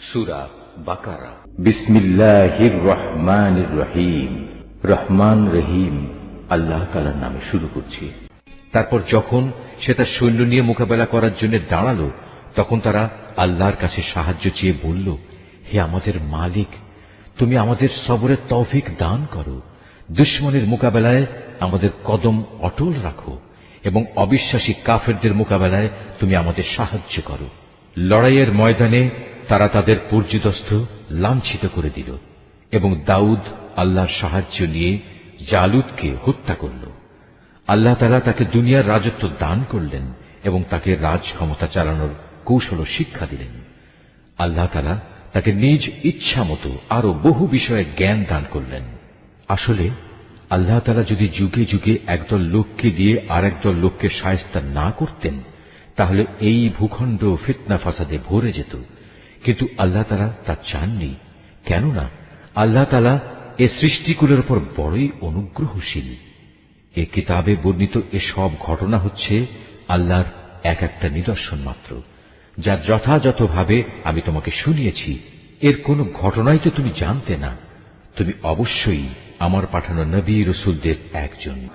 সূরা বাকারা। বিসমিল্লাহির রহমানির রহিম। রহমান রহিম আল্লাহ তাআলার নামে শুরু করছি। তারপর যখন সে তার সৈন্য নিয়ে মোকাবেলা করার জন্য দাঁড়ালো, তখন তারা আল্লাহর কাছে সাহায্য চেয়ে বলল, হে আমাদের মালিক, তুমি আমাদের সবরের তৌফিক দান করো, দুশমনের মোকাবেলায় আমাদের কদম অটল রাখো এবং অবিশ্বাসী কাফেরদের মোকাবেলায় তুমি আমাদের সাহায্য করো। লড়াইয়ের ময়দানে তারা তাদের পর্যুদস্ত লাঞ্ছিত করে দিল এবং দাউদ আল্লাহর সাহায্য নিয়ে জালুতকে হত্যা করল। আল্লাহ তাআলা তাকে দুনিয়ার রাজত্ব দান করলেন এবং তাকে রাজ ক্ষমতা চালানোর কৌশল শিক্ষা দিলেন। আল্লাহ তাআলা তাকে নিজ ইচ্ছা মতো আরো বহু বিষয়ে জ্ঞান দান করলেন। আসলে আল্লাহ তাআলা যদি যুগে যুগে একদল লোককে দিয়ে আর একদল লোককে শায়েস্তা না করতেন, তাহলে এই ভূখণ্ড ফিতনা ফাসাদে ভরে যেত। কিন্তু আল্লাহ তাআলা তা চাননি, কেননা আল্লাহ তাআলা এ সৃষ্টিকুলের উপর বড়ই অনুগ্রহশীল। এ কিতাবে বর্ণিত এসব ঘটনা হচ্ছে আল্লাহর এক একটা নিদর্শন মাত্র, যা যথাযথভাবে আমি তোমাকে শুনিয়েছি। এর কোন ঘটনাই তো তুমি জানতে না। তুমি অবশ্যই আমার পাঠানো নবী রাসূলদের একজন।